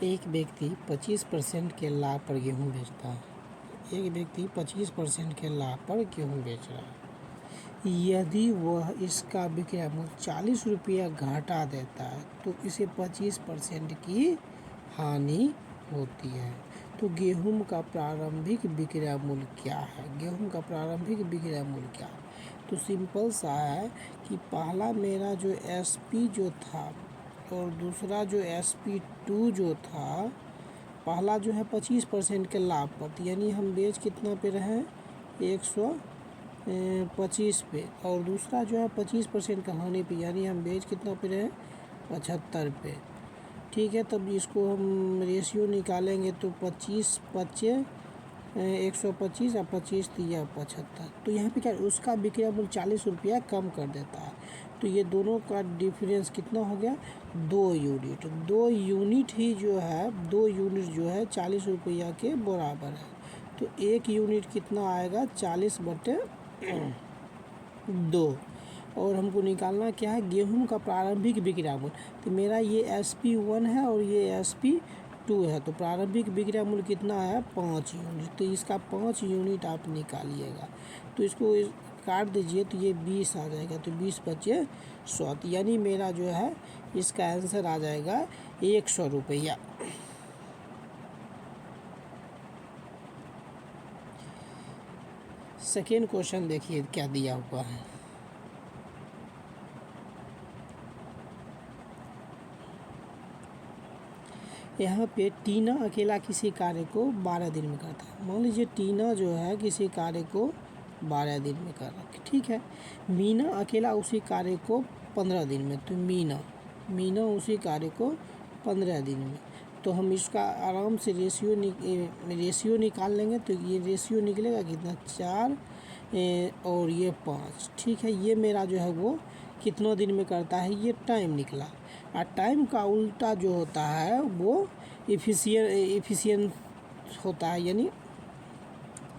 एक व्यक्ति 25% के लाभ पर गेहूँ बेचता है। एक व्यक्ति 25% के लाभ पर गेहूँ बेच रहा है। यदि वह इसका विक्रय मूल्य 40 रुपया घटा देता है तो इसे 25% की हानि होती है। तो गेहूं का प्रारंभिक विक्रय मूल्य क्या है? गेहूं का प्रारंभिक विक्रय मूल्य क्या है? तो सिंपल सा है कि पहला मेरा जो SP जो था और दूसरा जो SP2 जो था, पहला जो है 25% के लाभ पर, यानी हम बेच कितना पे रहे 125 पे, और दूसरा जो है 25% का हानि पे, यानी हम बेच कितना पे रहे 75 पे। ठीक है, तब इसको हम रेशियो निकालेंगे तो 25 बचे 125 और 25 दिया 75। तो यहाँ पे क्या उसका विक्रय मूल्य 40 रुपया कम कर देता है। तो ये दोनों का डिफरेंस कितना हो गया 2 यूनिट। 2 यूनिट ही जो है 2 यूनिट जो है 40 रुपया के बराबर है। तो 1 यूनिट कितना आएगा 40/2। और हमको निकालना क्या है गेहूं का प्रारंभिक विक्रय मूल्य। तो मेरा ये SP1 है और ये SP2 है। तो प्रारंभिक विक्रय मूल्य कितना है 5 यूनिट। तो इसका 5 यूनिट आप निकालिएगा। तो इसको काट दीजिए तो ये 20 आ जाएगा। तो 20 बचे 100, यानी मेरा जो है इसका आंसर आ जाएगा 100 रुपया। सेकेंड क्वेश्चन देखिए क्या दिया हुआ है। यहाँ पे टीना अकेला किसी कार्य को 12 दिन में करता है। मान लीजिए टीना जो है किसी कार्य को 12 दिन में कर रहा है, ठीक है। मीना अकेला उसी कार्य को 15 दिन में। तो मीना उसी कार्य को 15 दिन में। तो हम इसका आराम से रेशियो निकाल लेंगे। तो ये रेशियो निकलेगा कितना 4 और ये 5। ठीक है, ये मेरा जो है वो कितना दिन में करता है ये टाइम निकला। और टाइम का उल्टा जो होता है वो एफिशिएंट होता है, यानी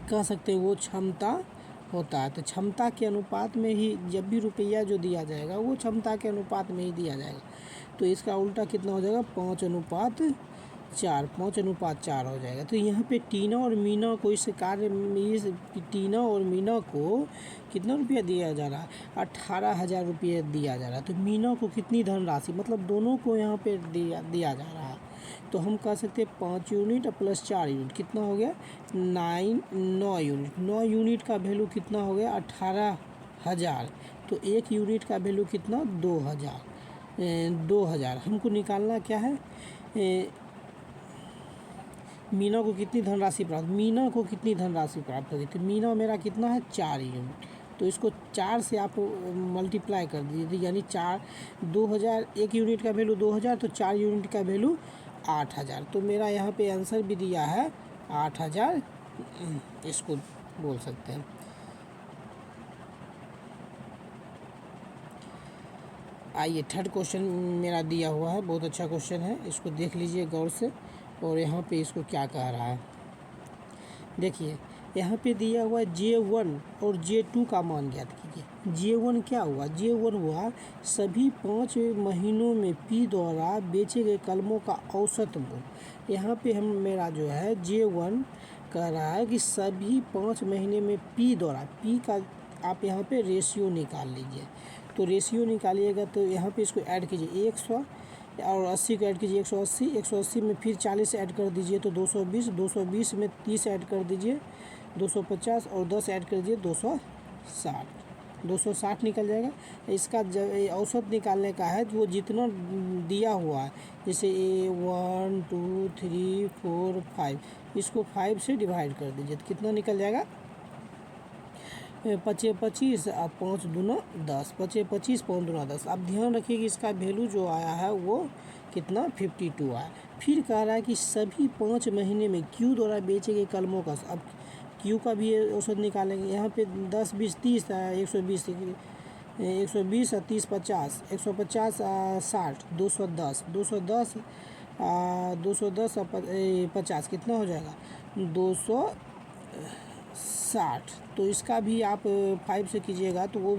कह सकते हैं वो क्षमता होता है। तो क्षमता के अनुपात में ही जब भी रुपया जो दिया जाएगा वो क्षमता के अनुपात में ही दिया जाएगा। तो इसका उल्टा कितना हो जाएगा 5/4, 5/4 हो जाएगा। तो यहाँ पे टीना और मीना को इस कार्य में टीना और मीना को कितना रुपया दिया जा रहा है 18,000 रुपये दिया जा रहा है। तो मीना को कितनी धनराशि, मतलब दोनों को यहाँ पे दिया जा रहा है। तो हम कह सकते हैं 5 यूनिट प्लस 4 यूनिट कितना हो गया 9 यूनिट। 9 यूनिट का वैल्यू कितना हो गया 18,000। तो 1 यूनिट का वैल्यू कितना 2,000। हमको निकालना क्या है मीना को कितनी धनराशि प्राप्त होगी। तो मीना मेरा कितना है 4 यूनिट। तो इसको 4 से आप मल्टीप्लाई कर दीजिए, यानी 2,000 1 यूनिट का वैल्यू 2,000, तो 4 यूनिट का वैल्यू 8,000। तो मेरा यहाँ पे आंसर भी दिया है 8,000, इसको बोल सकते हैं। आइए थर्ड क्वेश्चन मेरा दिया हुआ है, बहुत अच्छा क्वेश्चन है, इसको देख लीजिए गौर से। और यहाँ पे इसको क्या कह रहा है देखिए, यहाँ पे दिया हुआ J1 और J2 का मान ज्ञात कीजिए। J1 क्या हुआ, J1 हुआ सभी 5 महीनों में P द्वारा बेचे गए कलमों का औसत मूल्य। यहाँ पे हम मेरा जो है J1 कह रहा है कि सभी 5 महीने में P द्वारा, P का आप यहाँ पे रेशियो निकाल लीजिए। तो रेशियो निकालिएगा तो यहाँ पे इसको ऐड कीजिए 100 और 80 को ऐड कीजिए 180, 180 में फिर 40 ऐड कर दीजिए तो 220, 220 में 30 ऐड कर दीजिए 250 और 10 ऐड कर दीजिए 260, 260 निकल जाएगा। इसका औसत निकालने का है वो जितना दिया हुआ है, जैसे 1 2 3 4 5, इसको 5 से डिवाइड कर दीजिए तो कितना निकल जाएगा 25 और 5 दूना 10, 25 5 दूना 10। अब ध्यान रखिए कि इसका वैल्यू जो आया है वो कितना 52 आया। फिर कह रहा है कि सभी 5 महीने में Q द्वारा बेचे गए कलमों का, अब Q का भी औसत निकालेंगे। यहाँ पे 10 20 30 है, 120 और 30 50, 150 60, 210 210 210 और 50 कितना हो जाएगा 260। तो इसका भी आप 5 से कीजिएगा तो वो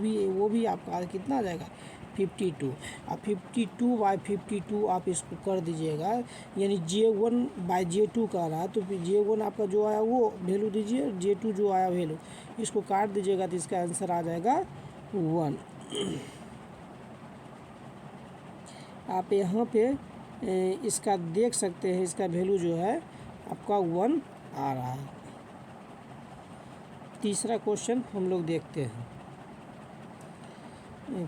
भी आपका कितना आ जाएगा 52। अब 52/52 आप इसको कर दीजिएगा, यानी J1/J2 का रहा, तो फिर J1 आपका जो आया वो वैल्यू दीजिए, J2 जो आया वैल्यू, इसको काट दीजिएगा तो इसका आंसर आ जाएगा 1। आप यहाँ पे इसका देख सकते हैं, इसका वैल्यू जो है आपका 1 आ रहा है। तीसरा क्वेश्चन हम लोग देखते हैं।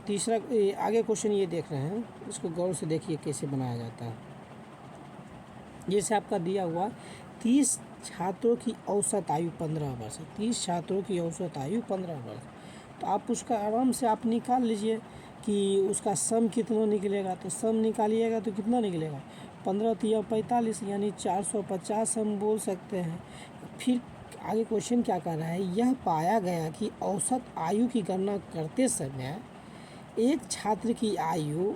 तीसरा आगे क्वेश्चन ये देख रहे हैं, इसको गौर से देखिए कैसे बनाया जाता है। जैसे आपका दिया हुआ 30 छात्रों की औसत आयु 15 वर्ष है। 30 छात्रों की औसत आयु 15 वर्ष, तो आप उसका आराम से आप निकाल लीजिए कि उसका सम कितना निकलेगा। तो सम निकालिएगा तो कितना निकलेगा, 15 तिया 45, यानी 450 हम बोल सकते हैं। फिर आगे क्वेश्चन क्या कर रहा है, यह पाया गया कि औसत आयु की गणना करते समय एक छात्र की आयु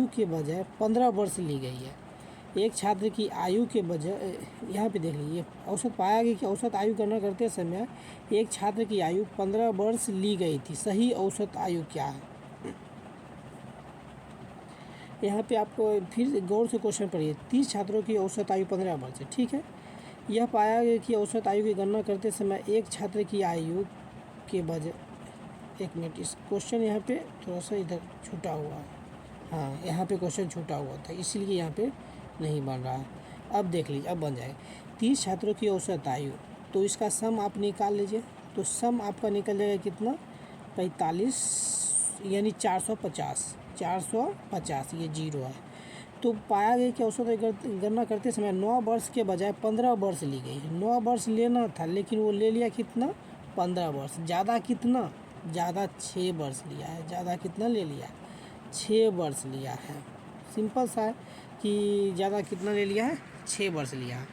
के बजाय 15 वर्ष ली गई है। एक छात्र की आयु के बजाय, यहाँ पे देख लीजिए, औसत पाया गया कि औसत आयु गणना करते समय एक छात्र की आयु 15 वर्ष ली गई थी। सही औसत आयु क्या है। यहाँ पे आपको फिर गौर से क्वेश्चन पढ़िए। 30 छात्रों की औसत आयु 15 वर्ष है, ठीक है। यह पाया गया कि औसत आयु की गणना करते समय एक छात्र की आयु के बजाय, एक मिनट, इस क्वेश्चन यहाँ पे थोड़ा सा इधर छूटा हुआ है। हाँ, यहाँ पे क्वेश्चन छूटा हुआ था, इसीलिए यहाँ पे नहीं बन रहा है। अब देख लीजिए, अब बन जाएगा। 30 छात्रों की औसत आयु, तो इसका सम आप निकाल लीजिए। तो सम आपका निकल जाएगा कितना, 45, यानी 450, ये 0 है। तो पाया गया कि औसत गणना करते समय 9 वर्ष के बजाय 15 वर्ष ली गई है। 9 वर्ष लेना था, लेकिन वो ले लिया कितना, 15 वर्ष। ज़्यादा कितना, ज़्यादा 6 वर्ष लिया है। ज़्यादा कितना ले लिया, 6 वर्ष लिया है। सिंपल सा है कि ज़्यादा कितना ले लिया है, 6 वर्ष लिया है।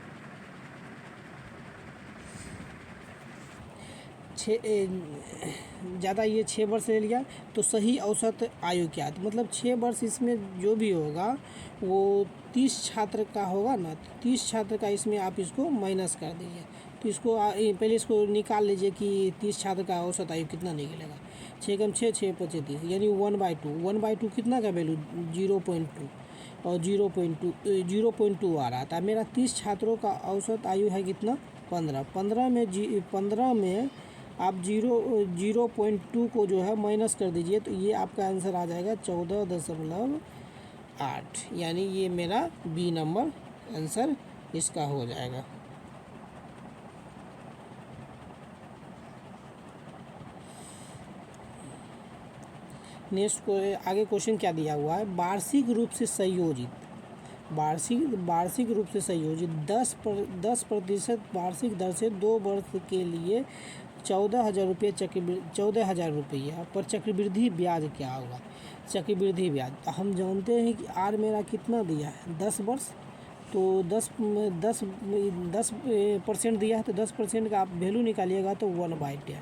ज़्यादा ये 6 वर्ष ले लिया, तो सही औसत आयु क्या है, तो मतलब 6 वर्ष इसमें जो भी होगा वो 30 छात्र का होगा ना, तो 30 छात्र का इसमें आप इसको माइनस कर दीजिए। तो इसको पहले इसको निकाल लीजिए कि 30 छात्र का औसत आयु कितना निकलेगा। 6 कम 6, 6 पचे 30, यानी 1/2। 1/2 कितना का वैल्यू, 0.2, और 0.2 आ रहा था। मेरा 30 छात्रों का औसत आयु है कितना, 15। 15 में आप 0.2 को जो है माइनस कर दीजिए, तो ये आपका आंसर आ जाएगा 14.8, यानी ये मेरा बी नंबर आंसर इसका हो जाएगा। नेक्स्ट को आगे क्वेश्चन क्या दिया हुआ है, वार्षिक रूप से संयोजित 10% वार्षिक दर से 2 वर्ष के लिए 14,000 रुपया पर चक्रवृद्धि ब्याज क्या होगा। चक्रवृद्धि ब्याज, तो हम जानते हैं कि आर मेरा कितना दिया है, 10 वर्ष, तो 10% दिया है, तो 10% का आप वैल्यू निकालिएगा तो 1/10।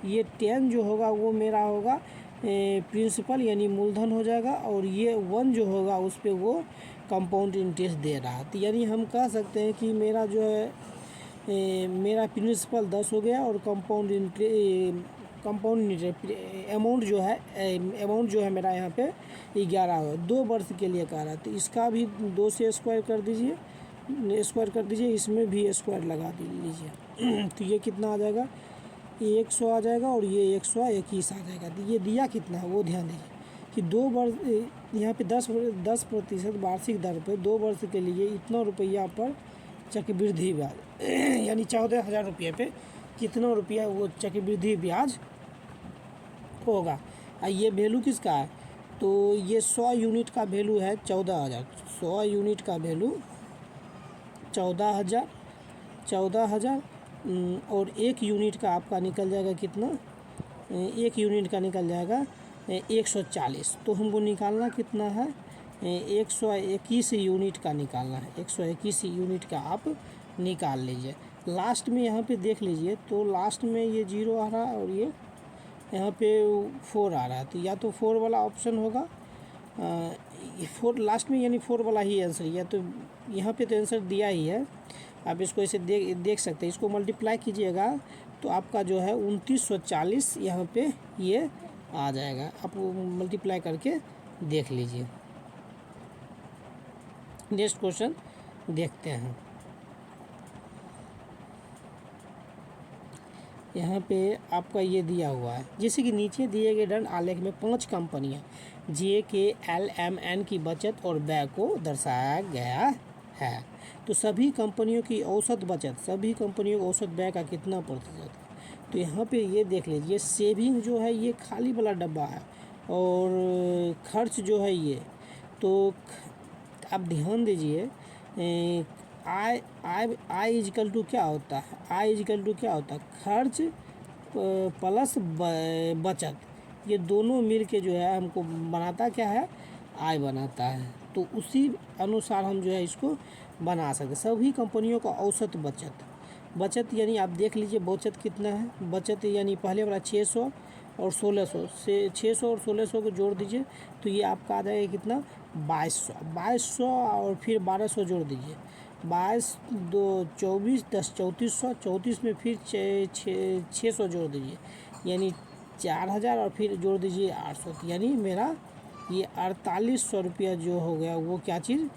ये 10 जो होगा वो मेरा होगा प्रिंसिपल, यानी मूलधन हो जाएगा, और ये 1 जो होगा उस पर वो कंपाउंड इंटरेस्ट दे रहा है। तो यानी हम कह सकते हैं कि मेरा जो है मेरा प्रिंसिपल 10 हो गया, और कंपाउंड अमाउंट जो है मेरा यहाँ पे 11 हो, 2 वर्ष के लिए कह रहा है। तो इसका भी 2 से स्क्वायर कर दीजिए, इसमें भी स्क्वायर लगा लीजिए। तो ये कितना आ जाएगा, 100 आ जाएगा, और ये 121 आ जाएगा। तो ये दिया कितना है वो ध्यान दीजिए कि 2 वर्ष, यहाँ पे 10% वार्षिक दर पे 2 वर्ष के लिए इतना रुपया पर चक्रवृद्धि ब्याज, यानी 14,000 रुपये पे कितना रुपया वो चक्रवृद्धि ब्याज होगा। ये वैल्यू किसका है, तो ये 100 यूनिट का वैल्यू है 14,000। 100 यूनिट का वैल्यू 14,000, और 1 यूनिट का आपका निकल जाएगा कितना, 1 यूनिट का निकल जाएगा 140। तो हमको निकालना कितना है, 121 यूनिट का निकालना है। 121 यूनिट का आप निकाल लीजिए। लास्ट में यहाँ पे देख लीजिए, तो लास्ट में ये 0 आ रहा है, और ये यहाँ पे 4 आ रहा है। तो या तो 4 वाला ऑप्शन होगा, 4 लास्ट में, यानी 4 वाला ही आंसर। या तो यहाँ पे तो आंसर दिया ही है, आप इसको ऐसे देख सकते हैं। इसको मल्टीप्लाई कीजिएगा तो आपका जो है 2940 यहाँ पे ये आ जाएगा। आप मल्टीप्लाई करके देख लीजिए। नेक्स्ट क्वेश्चन देखते हैं। यहाँ पे आपका ये दिया हुआ है, जैसे कि नीचे दिए गए दंड आलेख में 5 कंपनियाँ JKLMN की बचत और व्यय को दर्शाया गया है। तो सभी कंपनियों की औसत बचत, सभी कंपनियों को औसत व्यय का कितना प्रतिशत है। तो यहाँ पे ये देख लीजिए, सेविंग जो है ये खाली वाला डब्बा है, और खर्च जो है ये, तो आप ध्यान दीजिए, आय आय आय इजकल टू क्या होता है, आय इजकल टू क्या होता है, खर्च प्लस बचत, ये दोनों मिल के जो है हमको बनाता क्या है, आय बनाता है। तो उसी अनुसार हम जो है इसको बना सकते। सभी कंपनियों का औसत बचत यानी आप देख लीजिए बचत कितना है। बचत यानी पहले वाला 600 और 1600 से 600 और 1600 को जोड़ दीजिए, तो ये आपका आ जाएगा कितना, 2200 और फिर 1200 जोड़ दीजिए, 22 2 24 10 3400, 34 में फिर 600 जोड़ दीजिए, यानी 4000 और फिर जोड़ दीजिए 800, यानी मेरा ये 4800 रुपया जो हो गया वो क्या चीज़,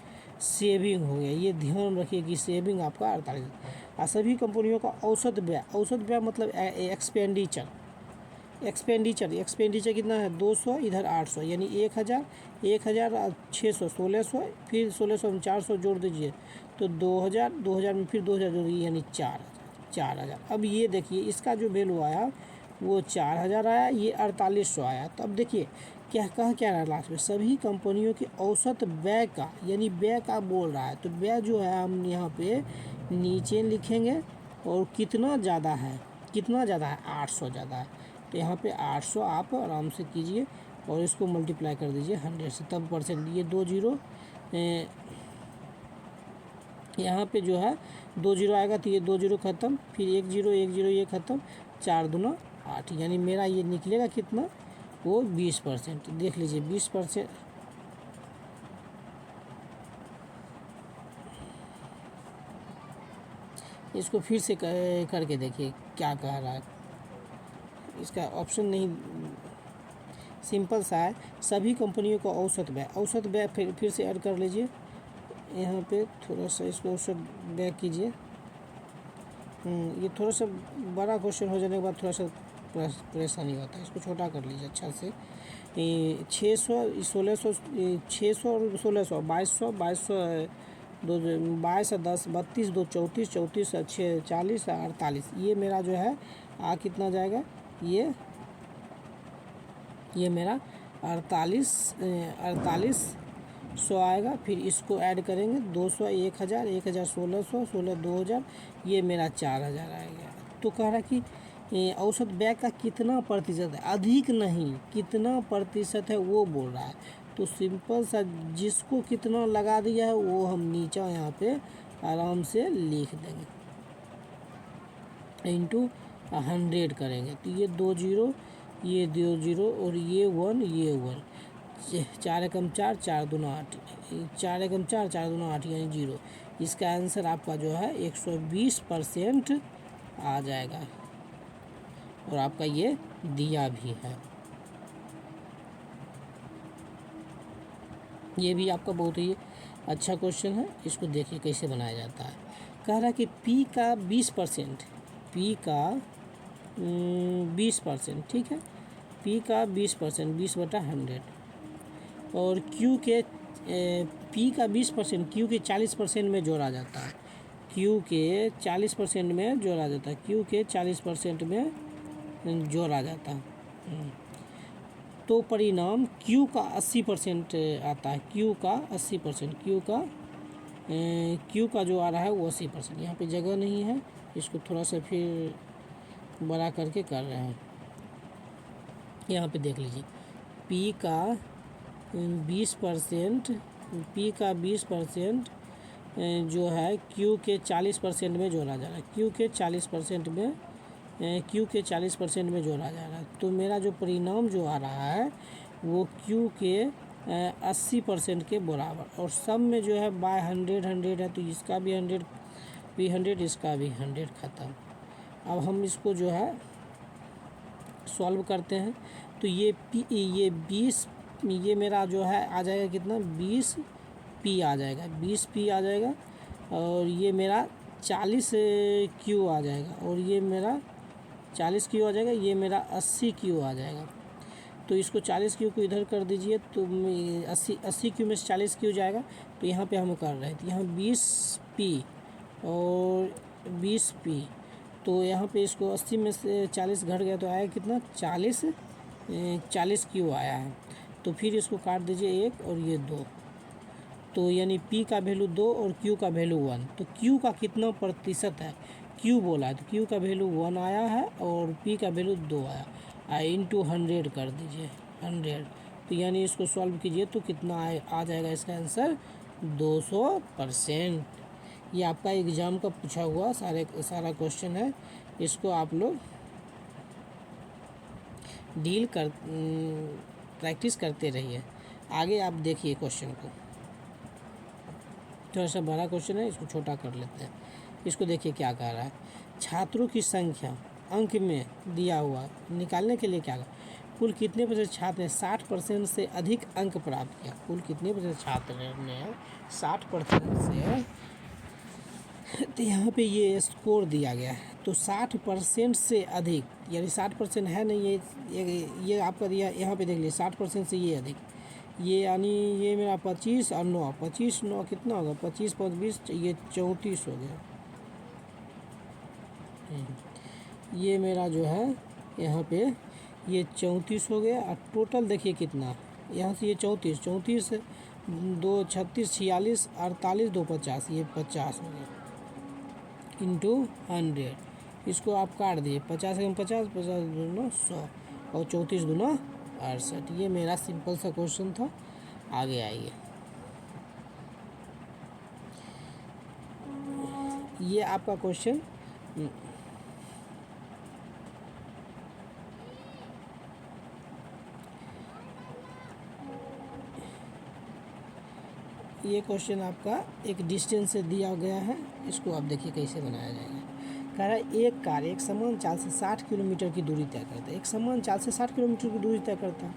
सेविंग हो गया। ये ध्यान रखिए कि सेविंग आपका 48। और सभी कंपनियों का औसत व्यय मतलब एक्सपेंडिचर कितना है, 200 इधर 800, यानी 1000 600 1600, फिर 1600 में 400 जोड़ दीजिए, तो 2000 में फिर 2000 जोड़ दीजिए, यानी 4000। अब ये देखिए इसका जो वैल्यू आया वो 4000 आया, ये 4800 आया। तो अब देखिए क्या रहा लास्ट में, सभी कंपनियों के औसत व्यय का, यानी व्यय का बोल रहा है, तो व्यय जो है हम यहाँ पे नीचे लिखेंगे, और कितना ज़्यादा है 800 ज़्यादा है, तो यहाँ पे 800 आप आराम से कीजिए और इसको मल्टीप्लाई कर दीजिए 100 से, तब परसेंट, ये 2 जीरो यहाँ पे जो है 2 जीरो आएगा, तो ये 2 जीरो ख़त्म, फिर 1 जीरो ये ख़त्म, 4 दूना 8, यानी मेरा ये निकलेगा कितना, वो 20%। देख लीजिए 20%, इसको फिर से करके देखिए क्या कह रहा है। इसका ऑप्शन नहीं, सिंपल सा है, सभी कंपनियों का औसत व्यय फिर से ऐड कर लीजिए। यहाँ पे थोड़ा सा इसको औसत व्यय कीजिए। ये थोड़ा सा बड़ा क्वेश्चन हो जाने के बाद थोड़ा सा परेशानी होता है, इसको छोटा कर लीजिए अच्छा से। 600 1600 600 और 1600 2200 दो 22 10 32 2 34 34 6 40 48, ये मेरा जो है कितना जाएगा, ये मेरा 4800 आएगा। फिर इसको ऐड करेंगे 200 1000 1600 16 2000, ये मेरा 4000 आएगा। तो कह रहा कि औसत व्यय का कितना प्रतिशत है, अधिक नहीं, कितना प्रतिशत है वो बोल रहा है। तो सिंपल सा जिसको कितना लगा दिया है वो हम नीचे यहाँ पे आराम से लिख देंगे, इंटू 100 करेंगे, तो ये 2 जीरो ये 2 जीरो और ये 1 ये 1, 4 एकम 4 4 दूना 8, 4 एकम 4 4 दूना 8, यानी 0। इसका आंसर आपका जो है 120% आ जाएगा, और आपका ये दिया भी है। ये भी आपका बहुत ही अच्छा क्वेश्चन है, इसको देखिए कैसे बनाया जाता है। कह रहा है कि P का 20%, P का 20%, ठीक है, P का 20%, 20/100, और Q के P का 20% Q के 40% में जोड़ा जाता है, Q के 40% में जोड़ा जाता है, Q के 40% में जोड़ा जाता है। तो परिणाम Q का 80% आता है, Q का 80%, Q का जो आ रहा है वो 80%। यहाँ पे जगह नहीं है, इसको थोड़ा सा फिर बड़ा करके कर रहे हैं। यहाँ पे देख लीजिए P का 20%, जो है Q के 40% में जोड़ा जा रहा है, Q के 40% में जोड़ा जा रहा है। तो मेरा जो परिणाम जो आ रहा है वो Q के 80% के बराबर, और सब में जो है बाय 100 है, तो इसका भी 100 इसका भी 100 ख़त्म। अब हम इसको जो है सॉल्व करते हैं तो ये 20 ये मेरा जो है आ जाएगा कितना 20p आ जाएगा, 20p आ जाएगा। और ये मेरा 40q आ जाएगा, और ये मेरा 40q आ जाएगा, ये मेरा 80q आ जाएगा। तो इसको 40q को इधर कर दीजिए तो 80q में से 40q जाएगा। तो यहाँ पे हम कर रहे हैं तो यहाँ 20p और 20p, तो यहाँ पे इसको 80 में से 40 घट गया तो आया कितना 40q आया है। तो फिर इसको काट दीजिए 1 और ये 2, तो यानी p का वैल्यू 2 और q का वैल्यू 1। तो q का कितना प्रतिशत है, q बोला है तो q का वैल्यू 1 आया है और p का वैल्यू 2 आया। इंटू 100 कर दीजिए 100, तो यानी इसको सॉल्व कीजिए तो कितना आ जाएगा इसका आंसर 200%। ये आपका एग्ज़ाम का पूछा हुआ सारा क्वेश्चन है, इसको आप लोग प्रैक्टिस करते रहिए। आगे आप देखिए क्वेश्चन को, थोड़ा सा बड़ा क्वेश्चन है, इसको छोटा कर लेते हैं। इसको देखिए क्या कह रहा है, छात्रों की संख्या अंक में दिया हुआ निकालने के लिए क्या करें। कुल कितने प्रतिशत छात्र ने 60% से अधिक अंक प्राप्त किया। कुल कितने प्रतिशत छात्र ने 60% से, तो यहाँ पे ये स्कोर दिया गया है तो 60% से अधिक, यानी 60% है नहीं, ये आपका दिया यहाँ पे देख लीजिए 60% से ये अधिक, ये यानी ये मेरा 25 और 9, 25 9 कितना होगा 25 5 20, ये 34 हो गया। ये मेरा जो है यहाँ पे ये 34 हो गया। और टोटल देखिए कितना, यहाँ से ये 34 2 36 46 48 2 50, ये 50 हो गया इंटू 100। इसको आप काट दिए 50 से 50 50 दूना 100 और 34 दूना 68। ये मेरा सिंपल सा क्वेश्चन था। आगे आइए, ये आपका क्वेश्चन ये क्वेश्चन आपका एक डिस्टेंस से दिया गया है, इसको आप देखिए कैसे बनाया जाएगा। कह रहा है एक कार एक समान चाल से 60 किलोमीटर की दूरी तय करता है। एक समान चाल से 60 किलोमीटर की दूरी तय करता है।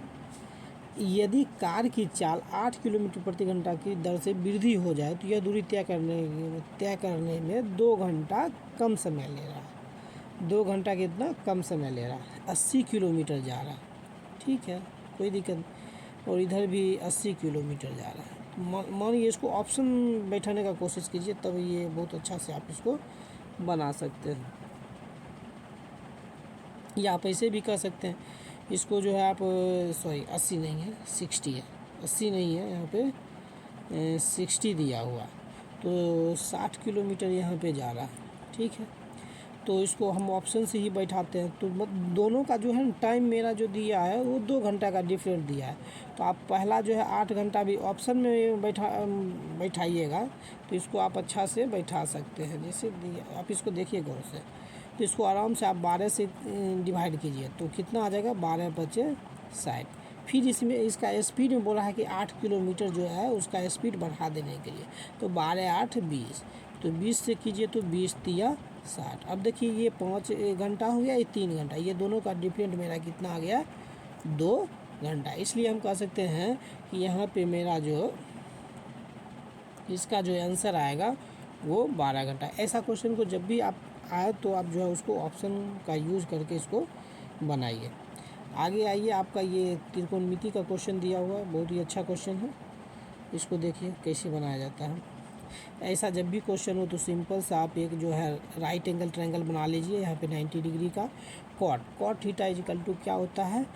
यदि कार की चाल 8 किलोमीटर प्रति घंटा की दर से वृद्धि हो जाए तो यह दूरी तय करने में 2 घंटा कम समय ले रहा है। 2 घंटा कितना कम समय ले रहा है। 80 किलोमीटर जा रहा है, ठीक है, कोई दिक्कत नहीं। और इधर भी 80 किलोमीटर जा रहा है। मानिए इसको ऑप्शन बैठाने का कोशिश कीजिए, तब ये बहुत अच्छा से आप इसको बना सकते हैं। या आप ऐसे भी कर सकते हैं, इसको जो है आप 80 नहीं है 60 है, 80 नहीं है यहाँ पे 60 दिया हुआ, तो 60 किलोमीटर यहाँ पे जा रहा है, ठीक है। तो इसको हम ऑप्शन से ही बैठाते हैं, तो दोनों का जो है टाइम मेरा जो दिया है वो 2 घंटा का डिफरेंट दिया है। तो आप पहला जो है 8 घंटा भी ऑप्शन में बैठाइएगा तो इसको आप अच्छा से बैठा सकते हैं। जैसे आप इसको देखिए गौर से, तो इसको आराम से आप 12 से डिवाइड कीजिए तो कितना आ जाएगा 12 बचे 60। फिर इसमें इसका स्पीड में बोला है कि 8 किलोमीटर जो है उसका स्पीड बढ़ा देने के लिए, तो 12 8 20, तो 20 से कीजिए तो 20 तिया 60। अब देखिए ये 5 घंटा हो गया, ये 3 घंटा, ये दोनों का डिफरेंट मेरा कितना आ गया 2 घंटा। इसलिए हम कह सकते हैं कि यहाँ पे मेरा जो इसका जो आंसर आएगा वो 12 घंटा। ऐसा क्वेश्चन को जब भी आप आए तो आप जो है उसको ऑप्शन का यूज़ करके इसको बनाइए। आगे आइए, आपका ये त्रिकोणमिति का क्वेश्चन दिया हुआ है, बहुत ही अच्छा क्वेश्चन है। इसको देखिए कैसे बनाया जाता है। ऐसा जब भी क्वेश्चन हो तो सिंपल सा आप एक जो है राइट एंगल ट्रायंगल बना लीजिए। यहाँ पे 90 डिग्री का कॉट थीटा इजिकल टू क्या होता है,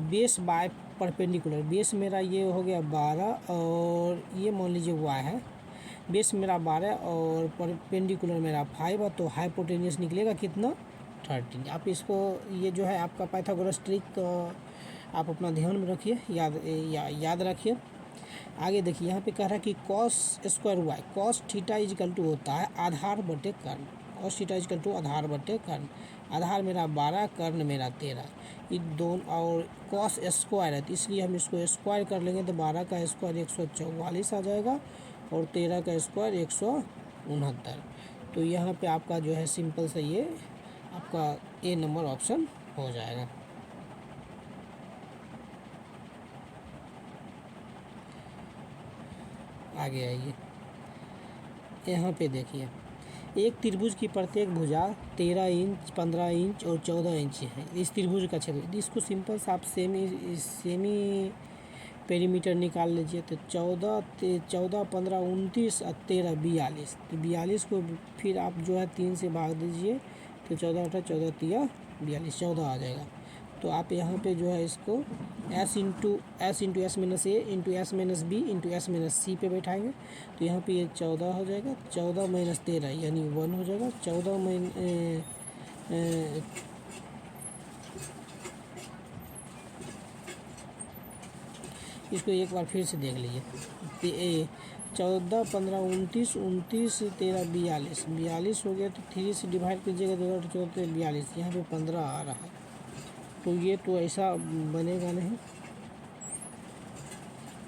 बेस बाय परपेंडिकुलर। बेस मेरा ये हो गया 12 और ये मान लीजिए y है, बेस मेरा 12 और परपेंडिकुलर मेरा 5 है, तो हाइपोटेन्यूस निकलेगा कितना 13। आप इसको ये जो है आपका पाइथागोरस ट्रिक आप अपना ध्यान में रखिए, याद रखिए। आगे देखिए यहाँ पे कह रहा है कि cos square Y, cos theta is equal to होता है आधार बटे कर्ण। कॉस थीटा इजिकल टू आधार बटे कर्ण। आधार मेरा 12, कर्ण मेरा 13, ये दोनों, और कॉस स्क्वायर है तो इसलिए हम इसको स्क्वायर कर लेंगे तो 12 का स्क्वायर 144 आ जाएगा और 13 का स्क्वायर 169। तो यहाँ पे आपका जो है सिंपल से ये आपका ए नंबर ऑप्शन हो जाएगा। आगे आइए, यहाँ पे देखिए एक त्रिभुज की प्रत्येक भुजा 13 इंच, 15 इंच और 14 इंच है। इस त्रिभुज का क्षेत्र, इसको सिंपल सा आप सेमी पेरीमीटर निकाल लीजिए। तो 14, 15, 29 और 13, 42। तो 42 को फिर आप जो है 3 से भाग दीजिए, तो 14, 18, 14, 3, 42, 14 आ जाएगा। तो आप यहाँ पे जो है इसको s into S minus A into S minus B into S minus C पे बैठाएंगे। तो यहाँ पे ये 14 हो जाएगा, 14 माइनस 13 यानी 1 हो जाएगा। 14 इसको एक बार फिर से देख लीजिए। 14, 15, 29, 13, 42, 42 हो गया। तो 3 से डिवाइड कीजिएगा, 2, 14, 42, यहाँ पे 15 आ रहा है। तो ये तो ऐसा बनेगा नहीं।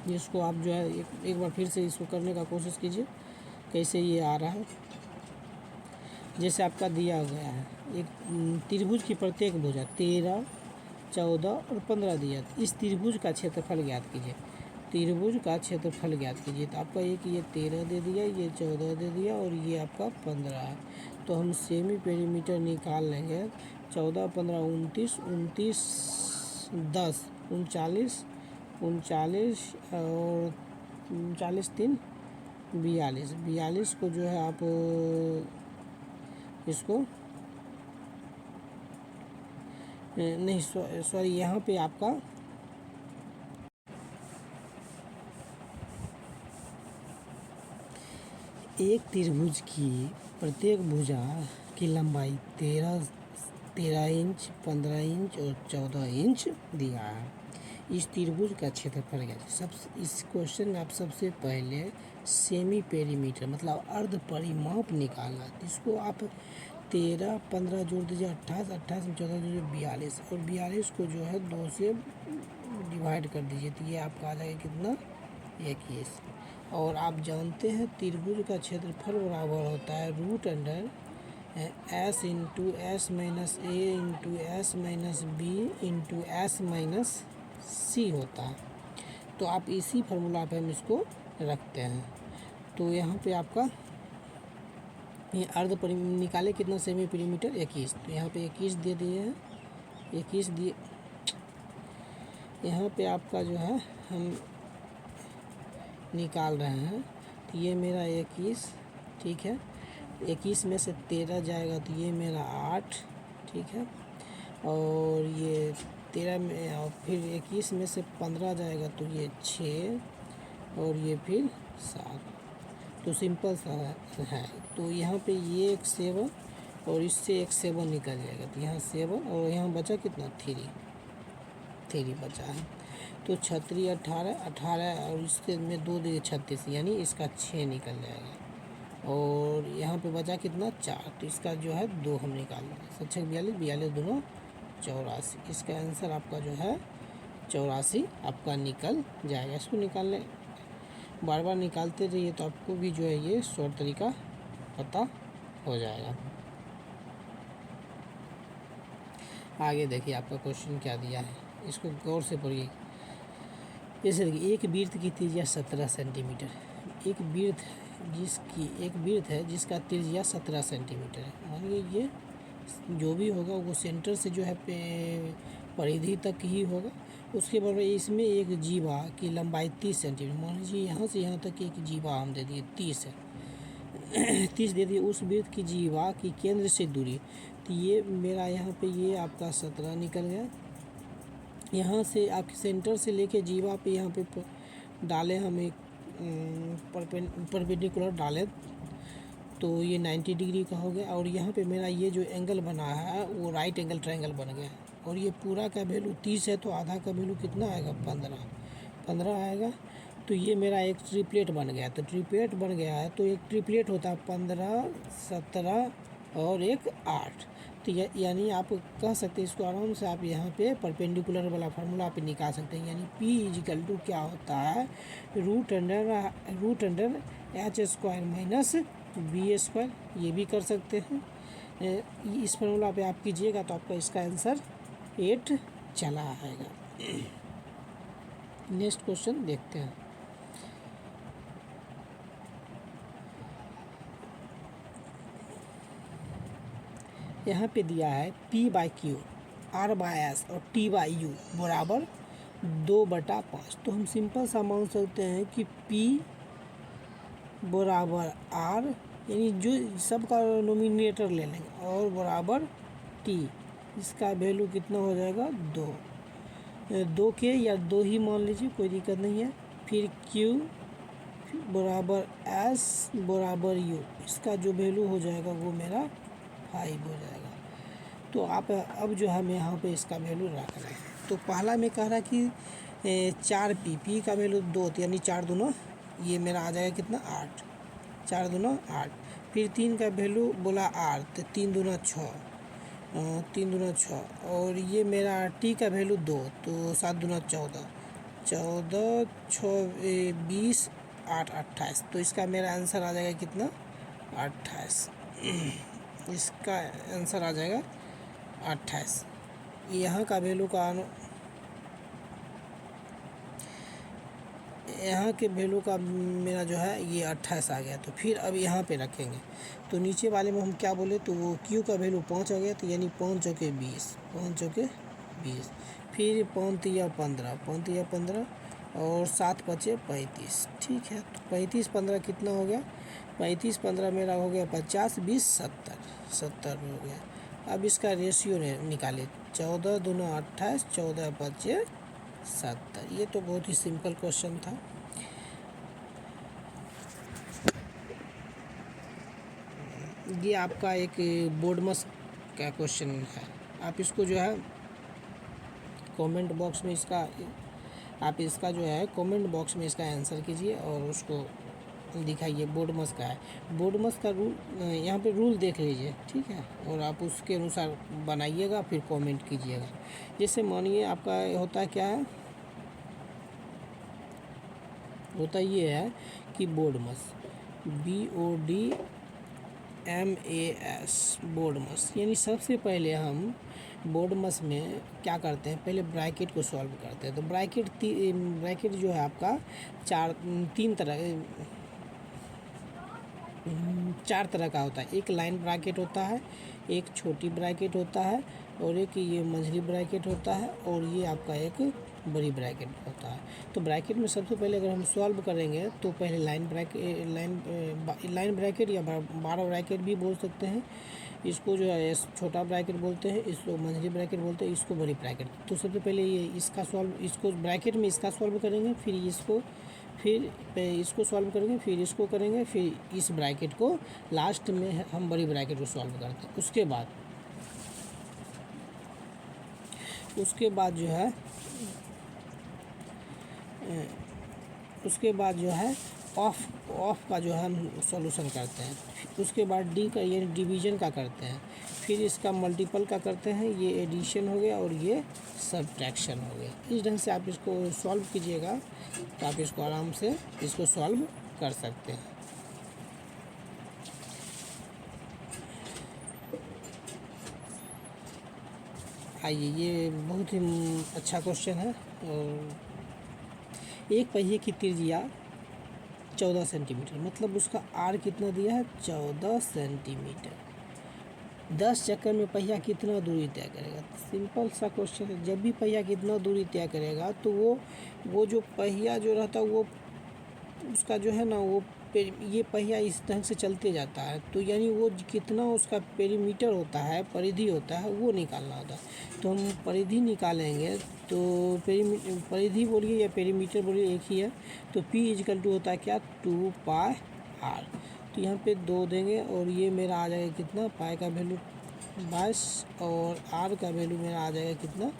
इसको आप जो है एक बार फिर से इसको करने का कोशिश कीजिए, कैसे ये आ रहा है। जैसे आपका दिया गया है एक त्रिभुज की प्रत्येक भुजा 13, 14 और 15 दिया। इस त्रिभुज का क्षेत्रफल ज्ञात कीजिए। त्रिभुज का क्षेत्रफल ज्ञात कीजिए। तो आपका एक ये 13 दे दिया, ये 14 दे दिया और ये आपका 15 है। तो हम सेमी पेरीमीटर निकाल लेंगे। 14, 15, 29, 10, 39 और 39, 3, 42। 42 को जो है आप इसको नहीं, सॉरी, यहाँ पे आपका एक त्रिभुज की प्रत्येक भुजा की लंबाई 13 इंच, 15 इंच और 14 इंच दिया है। इस त्रिभुज का क्षेत्रफल क्या है? इस क्वेश्चन में आप सबसे पहले सेमी पेरीमीटर मतलब अर्ध परिमाप निकालना। इसको आप 13, 15 जोड़ दीजिए 28, 28 में 14 जोड़िए 42 और 42 को जो है 2 से डिवाइड कर दीजिए। तो ये आपका आ जाएगा कितना? 21। और आप जानते हैं त्रिभुज का क्षेत्रफल बराबर होता है root under S into S minus A into S minus B into S minus C होता है। तो आप इसी फार्मूला पे हम इसको रखते हैं। तो यहाँ पे आपका ये अर्ध परिमित निकाले कितना सेमी पेरीमीटर 21। तो यहाँ पे 21 दे दिए हैं, 21 दिए। यहाँ पे आपका जो है हम निकाल रहे हैं। तो ये मेरा 21, ठीक है। 21 में से 13 जाएगा तो ये मेरा 8, ठीक है। और ये 13 में और फिर 21 में से 15 जाएगा तो ये 6 और ये फिर 7। तो सिंपल सा है। तो यहाँ पे ये एक 7 और इससे एक 7 निकल जाएगा। तो यहाँ 7 और यहाँ बचा कितना? 3 बचा है। तो 36, 18 और इसके में 2 दिए 36, यानी इसका 6 निकल जाएगा। और यहाँ पे बचा कितना? 4। तो इसका जो है 2 हम निकाल देंगे। 7, 6, 42, 42 दोनों 84। इसका आंसर आपका जो है 84 आपका निकल जाएगा। इसको निकालने बार बार निकालते रहिए तो आपको भी जो है ये शॉर्ट तरीका पता हो जाएगा। आगे देखिए आपका क्वेश्चन क्या दिया है, इसको गौर से पढ़िए। जैसे देखिए एक वृत्त की त्रिज्या 17 सेंटीमीटर। एक वृत्त है जिसका त्रिज्या 17 सेंटीमीटर है। मान लीजिए ये जो भी होगा वो सेंटर से जो है परिधि तक ही होगा। उसके बाद इसमें एक जीवा की लंबाई 30 सेंटीमीटर। मान लीजिए यहाँ से यहाँ तक एक जीवा हम दे दिए 30 है। 30 दे दिए। उस वृत्त की जीवा की केंद्र से दूरी, तो ये मेरा यहाँ पे ये आपका 17 निकल गया। यहाँ से आपके सेंटर से लेके जीवा पे यहाँ पे डाले हम एक परपेंडिकुलर डाले तो ये 90 डिग्री का हो गया। और यहाँ पे मेरा ये जो एंगल बना है वो राइट एंगल ट्रायंगल बन गया। और ये पूरा का वैल्यू 30 है, तो आधा का वैल्यू कितना आएगा? 15 आएगा। तो ये मेरा एक ट्रिपलेट बन गया। तो ट्रिपलेट बन गया है तो एक ट्रिपलेट होता है 15, 17 और एक 8। तो यानी आप कह सकते हैं इसको आराम से आप यहाँ पे परपेंडिकुलर वाला फार्मूला पे निकाल सकते हैं। यानी P = क्या होता है? Root under h² minus b²। ये भी कर सकते हैं। इस फार्मूला पे आप कीजिएगा तो आपका इसका आंसर 8 चला आएगा। नेक्स्ट क्वेश्चन देखते हैं। यहाँ पे दिया है P/Q, R/S और T/U बराबर 2/5। तो हम सिंपल सा मान सकते हैं कि P बराबर R, यानी जो सबका नोमिनेटर ले लेंगे, और बराबर T, इसका वैल्यू कितना हो जाएगा 2 के या 2 ही मान लीजिए, कोई दिक्कत नहीं है। फिर Q बराबर S बराबर U, इसका जो वैल्यू हो जाएगा वो मेरा 5 हो जाएगा। तो आप अब जो है मैं यहाँ पे इसका वैल्यू रख रहे हैं। तो पहला में कह रहा कि 4P का वैल्यू 2, यानी 4 दूना ये मेरा आ जाएगा कितना 8, 4 दूना 8। फिर 3 का वैल्यू बोला 8, तो 3 दूना 6, 3 दूना 6। और ये मेरा T का वैल्यू 2, तो 7 दूना 14, 14 6 20 8 28। तो इसका मेरा आंसर आ जाएगा कितना 28। इसका आंसर आ जाएगा 28। यहाँ का वैल्यू का यहाँ के वैल्यू का मेरा जो है ये 28 आ गया। तो फिर अब यहाँ पे रखेंगे, तो नीचे वाले में हम क्या बोले, तो वो Q का वैल्यू 5 आ गया, तो यानी 5 चौके 20, 5 चौके 20। फिर 5 तिया 15, 5 तिया 15 और 7 पचे 35। ठीक है, तो 35 15 कितना हो गया, 35 15 मेरा हो गया 50 20 70, 70 हो गया। अब इसका रेशियो निकाले, 14 दूना 28, 14 पचे 70। ये तो बहुत ही सिंपल क्वेश्चन था। ये आपका एक बोर्डमस का क्वेश्चन है। आप इसको जो है कमेंट बॉक्स में इसका जो है कमेंट बॉक्स में इसका आंसर कीजिए और उसको दिखाइए। बोर्डमस का है। बोर्डमस का रूल यहाँ पे रूल देख लीजिए, ठीक है, और आप उसके अनुसार बनाइएगा, फिर कमेंट कीजिएगा। जैसे मानिए आपका होता क्या है, होता ये है कि बोर्डमस BODMAS बोर्डमस, यानी सबसे पहले हम बोर्डमस में क्या करते हैं, पहले ब्रैकेट को सॉल्व करते हैं। तो ब्रैकेट जो है आपका चार तरह का होता है। एक लाइन ब्रैकेट होता है, एक छोटी ब्रैकेट होता है, और एक ये मंझली ब्रैकेट होता है, और ये आपका एक बड़ी ब्रैकेट होता है। तो ब्रैकेट में सबसे पहले अगर हम सॉल्व करेंगे तो पहले लाइन ब्रैकेट या बड़ा ब्रैकेट भी बोल सकते हैं, इसको जो है छोटा ब्रैकेट बोलते हैं, इसको मंझली ब्रैकेट बोलते हैं, इसको बड़ी ब्रैकेट। तो सबसे पहले ये इसको ब्रैकेट में इसका सॉल्व करेंगे, फिर इसको सॉल्व करेंगे, फिर इसको करेंगे, फिर इस ब्रैकेट को लास्ट में हम बड़ी ब्रैकेट को सॉल्व करते हैं। उसके बाद जो है ऑफ का जो है हम सॉल्यूशन करते हैं। उसके बाद डी का ये डिवीजन का करते हैं, फिर इसका मल्टीपल का करते हैं, ये एडिशन हो गया और ये सब्ट्रैक्शन हो गया। इस ढंग से आप इसको सॉल्व कीजिएगा तो आप इसको आराम से इसको सॉल्व कर सकते हैं। आइए, ये बहुत ही अच्छा क्वेश्चन है। और एक पहिए की त्रिज्या 14 सेंटीमीटर, मतलब उसका आर कितना दिया है 14 सेंटीमीटर। 10 चक्कर में पहिया कितना दूरी तय करेगा। सिंपल सा क्वेश्चन है। जब भी पहिया कितना दूरी तय करेगा तो वो जो पहिया जो रहता है वो उसका जो है ना वो ये पहिया इस ढंग से चलते जाता है, तो यानी वो कितना उसका पेरीमीटर होता है, परिधि होता है, वो निकालना होता है। तो हम परिधि निकालेंगे, तो परिधि बोलिए या पेरीमीटर बोलिए एक ही है। तो P = होता है क्या 2πr। तो यहाँ पे 2 देंगे और ये मेरा आ जाएगा कितना, पाई का वैल्यू 22 और r का वैल्यू मेरा आ जाएगा कितना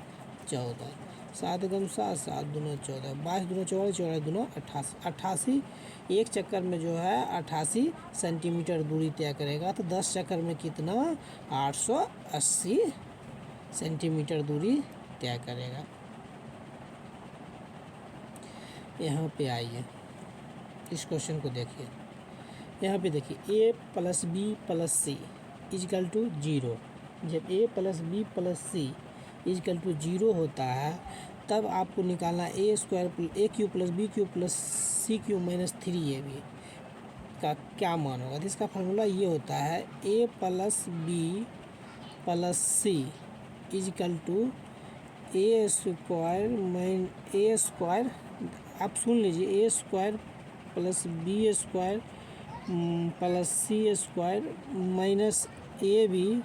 14। 7 × 7 7 दूना 14, 22 दूना 14, 14 दूना 88, 88 एक चक्कर में जो है 88 सेंटीमीटर दूरी तय करेगा। तो 10 चक्कर में कितना 880 सेंटीमीटर दूरी तय करेगा। यहाँ पे आइए, इस क्वेश्चन को देखिए। यहाँ पे देखिए A + B + C = 0। जब A + B + C = 0 होता है तब आपको निकालना AQ + BQ + CQ - 3AB का क्या मान होगा। तो इसका फार्मूला ये होता है A + B plus C is equal to A square, आप सुन लीजिए, A square plus B square plus C square minus A B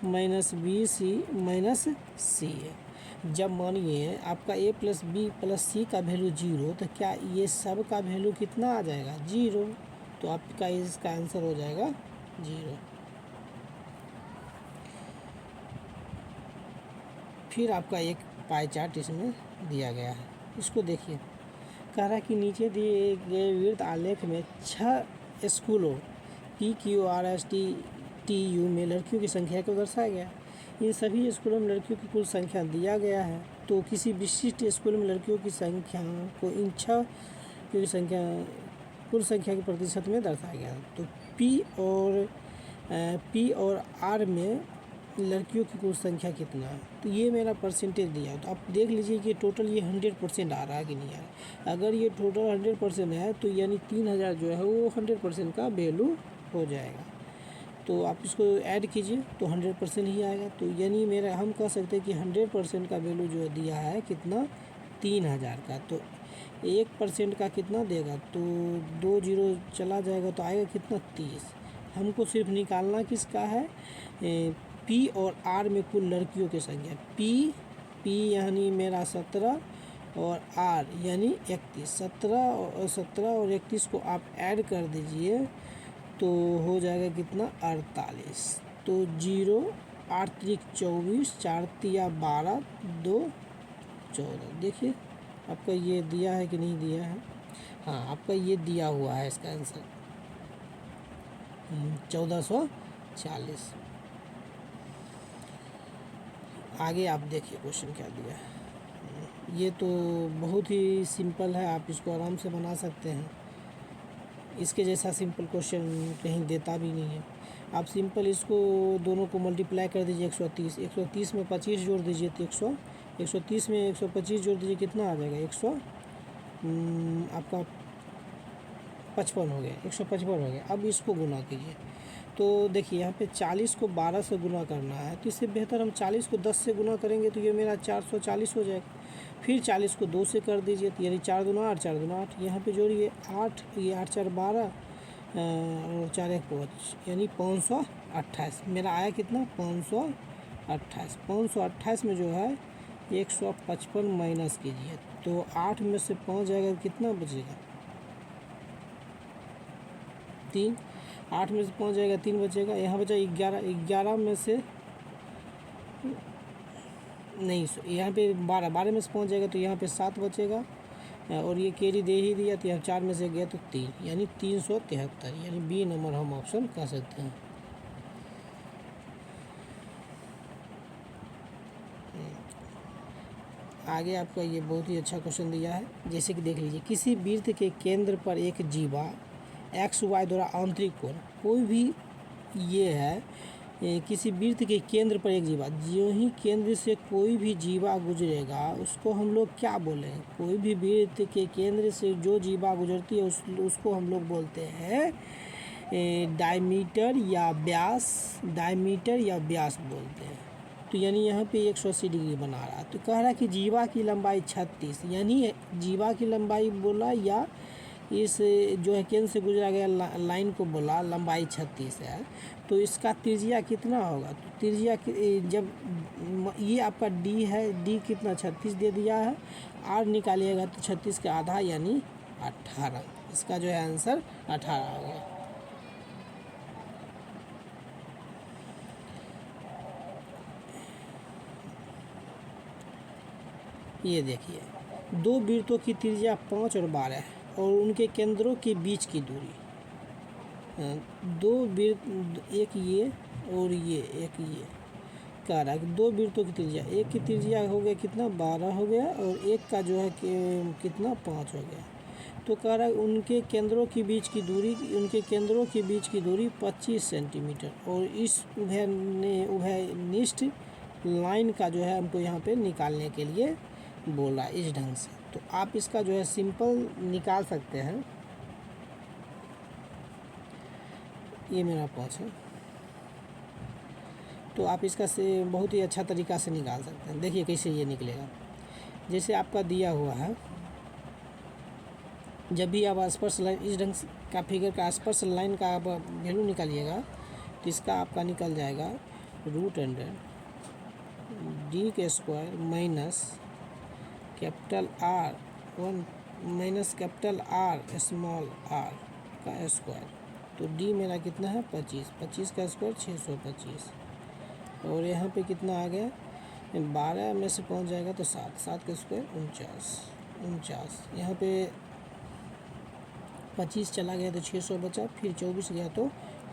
minus B C minus C है। जब मानिए आपका A plus B plus C का वैल्यू 0, तो क्या ये सब का वैल्यू कितना आ जाएगा? 0। तो आपका इसका आंसर हो जाएगा 0। फिर आपका एक पाई चार्ट इसमें दिया गया है, इसको देखिए। कह रहा है कि नीचे दिए गए वृत्त आलेख में 6 स्कूलों PQRSTU में लड़कियों की संख्या को दर्शाया गया। इन सभी स्कूलों में लड़कियों की कुल संख्या दिया गया है, तो किसी विशिष्ट स्कूल में लड़कियों की संख्या को इन 6 की संख्या कुल संख्या के प्रतिशत में दर्शाया गया। तो P और R में लड़कियों की कुल संख्या कितना है, तो ये मेरा परसेंटेज दिया। तो आप देख लीजिए कि टोटल ये 100% आ रहा है कि नहीं आ रहा है। अगर ये टोटल 100% है तो यानी 3000 जो है वो 100% का वैल्यू हो जाएगा। तो आप इसको ऐड कीजिए तो 100% ही आएगा। तो यानी मेरा हम कह सकते हैं कि 100% का वैल्यू जो दिया है कितना, 3000 का। तो 1% का कितना देगा, तो 2 0 चला जाएगा तो आएगा कितना, 30। हमको सिर्फ निकालना किसका है, P और R में कुल लड़कियों की संख्या। P यानी मेरा 17 और R यानी 31। 17 और 31 को आप ऐड कर दीजिए तो हो जाएगा कितना, 48। तो 0 8 3 24 4 3 12 2 14। देखिए आपका ये दिया है कि नहीं दिया है? हाँ, आपका ये दिया हुआ है इसका आंसर 1440। आगे आप देखिए क्वेश्चन क्या दिया है। ये तो बहुत ही सिंपल है, आप इसको आराम से बना सकते हैं। इसके जैसा सिंपल क्वेश्चन कहीं देता भी नहीं है। आप सिंपल इसको दोनों को मल्टीप्लाई कर दीजिए 130। 130 में 25 जोड़ दीजिए तो 130 में 125 जोड़ दीजिए, कितना आ जाएगा, 100 आपका 55 हो गया, 155 हो गया। अब इसको गुना कीजिए तो देखिए यहाँ पे 40 को 12 से गुना करना है, तो इससे बेहतर हम 40 को 10 से गुना करेंगे तो ये मेरा 440 हो जाएगा। फिर 40 को 2 से कर दीजिए तो यानी 4 दूना 8, 4 दूना 8। यहाँ पे जोड़िए 8, ये 8 4 12 और 4 1 5, यानी 528। मेरा आया कितना, 528। 528 में जो है 155 माइनस कीजिए तो 8 में से 5 जाएगा, कितना बचेगा, 3। 8 में से 5 जाएगा, 3 बचेगा। यहाँ बचा 11। 11 में से नहीं, यहाँ पे 12 में से 5 जाएगा तो यहाँ पे 7 बचेगा, और ये कैरी दे ही दिया तो यहाँ 4 में से गया तो 3, यानी 373, यानी बी नंबर हम ऑप्शन कर सकते हैं। आगे आपका ये बहुत ही अच्छा क्वेश्चन दिया है, जैसे कि देख लीजिए, किसी वृत्त के केंद्र पर एक जीवा XY द्वारा आंतरिक कोण, कोई भी ये है किसी वृत्त के केंद्र पर एक जीवा, जो ही केंद्र से कोई भी जीवा गुजरेगा उसको हम लोग क्या बोलेंगे, कोई भी वृत्त के केंद्र से जो जीवा गुजरती है उसको हम लोग बोलते हैं डायमीटर या व्यास बोलते हैं। तो यानी यहाँ पे 180 डिग्री बना रहा है। तो कह रहा है कि जीवा की लंबाई 36, यानी जीवा की लंबाई बोला या इस जो है केंद्र से गुजरा गया लाइन को बोला लंबाई 36 है, तो इसका त्रिज्या कितना होगा। तो त्रिज्या जब ये आपका डी है, डी कितना 36 दे दिया है, आर निकालिएगा तो 36 का आधा यानी 18। इसका जो है आंसर 18 होगा। ये देखिए, दो वृत्तों की त्रिज्या 5 और 12 है और उनके केंद्रों के बीच की दूरी, दो वृत्त, एक ये और ये एक ये, कह रहा है कि दो वृत्तों की त्रिज्या, एक की त्रिज्या हो गया कितना 12 हो गया और एक का जो है कितना 5 हो गया। तो कह रहा है उनके केंद्रों के बीच की दूरी 25 सेंटीमीटर, और इस उभयनिष्ठ लाइन का जो है हमको यहाँ पे निकालने के लिए बोला इस ढंग से। तो आप इसका जो है सिंपल निकाल सकते हैं। ये मेरा 5 है, तो आप इसका से बहुत ही अच्छा तरीक़ा से निकाल सकते हैं। देखिए कैसे ये निकलेगा। जैसे आपका दिया हुआ है, जब भी आप स्पर्श लाइन इस ढंग से का फिगर का स्पर्श लाइन का आप वैल्यू निकालिएगा तो इसका आपका निकल जाएगा √100 डी के square minus capital R 1 minus capital R small r का स्क्वायर। तो डी मेरा कितना है 25, 25 का स्क्वायर 625, और यहाँ पे कितना आ गया 12 में से पहुँच जाएगा तो 7, 7 का स्क्वायर 49, यहाँ पे 25 चला गया तो 600 बचा, फिर 24 गया तो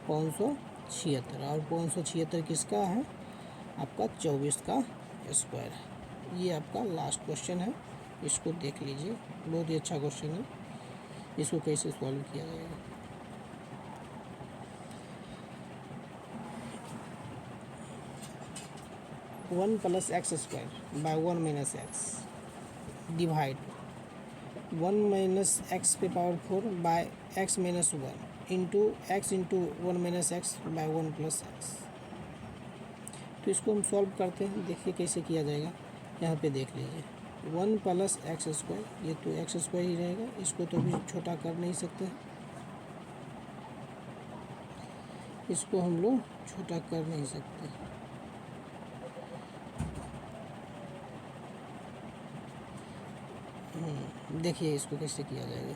576, और 576 किसका है आपका 24 का स्क्वायर है। ये आपका लास्ट क्वेश्चन है, इसको देख लीजिए, बहुत ही अच्छा क्वेश्चन है। इसको कैसे सॉल्व किया जाएगा। One plus X square by 1 minus X divide 1 minus X पे power 4 by X minus 1 into X into 1 minus X by 1 plus X. तो इसको हम सॉल्व करते हैं, देखिए कैसे किया जाएगा। यहाँ पे देख लीजिए 1 प्लस एक्स स्क्वायर, ये तो एक्स स्क्वायर ही रहेगा, इसको तो भी छोटा कर नहीं सकते, इसको हम लोग छोटा कर नहीं सकते। देखिए इसको कैसे किया जाएगा।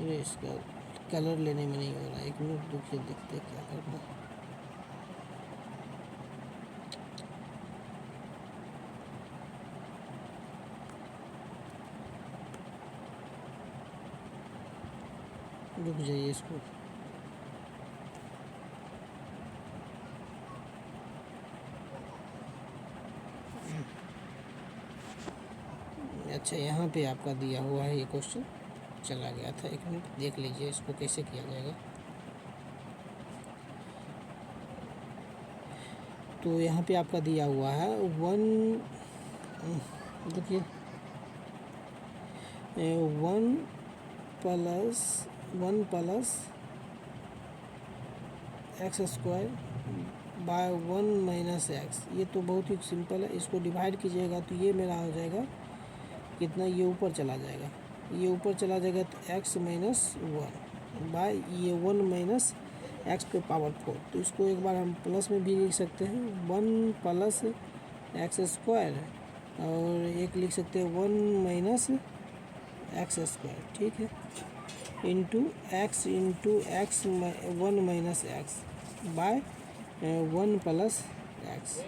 ये इसका कलर लेने में नहीं हो रहा है, 1 मिनट रुकिए, देखते क्या करना। रुक जाइए इसको। अच्छा, यहाँ पे आपका दिया हुआ है, ये क्वेश्चन चला गया था, 1 मिनट देख लीजिए इसको कैसे किया जाएगा। तो यहाँ पे आपका दिया हुआ है 1, देखिए 1 plus X square by 1 minus x. ये तो बहुत ही सिंपल है, इसको डिवाइड कीजिएगा तो ये मेरा हो जाएगा कितना, ये ऊपर चला जाएगा, ये ऊपर चला जाएगा तो एक्स माइनस 1 बाय ये 1 माइनस एक्स पे पावर 4। तो इसको एक बार हम प्लस में भी लिख सकते हैं, 1 प्लस एक्स स्क्वायर, और एक लिख सकते हैं 1 माइनस एक्स स्क्वायर, ठीक है, into X 1 minus X by 1 plus X.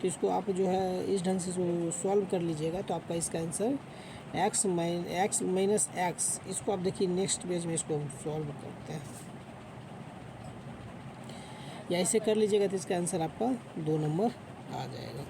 तो इसको आप जो है इस ढंग से सॉल्व कर लीजिएगा तो आपका इसका आंसर एक्स माइनस एक्स। इसको आप देखिए नेक्स्ट पेज में इसको हम सॉल्व करते हैं, या ऐसे कर लीजिएगा तो इसका आंसर आपका 2 नंबर आ जाएगा।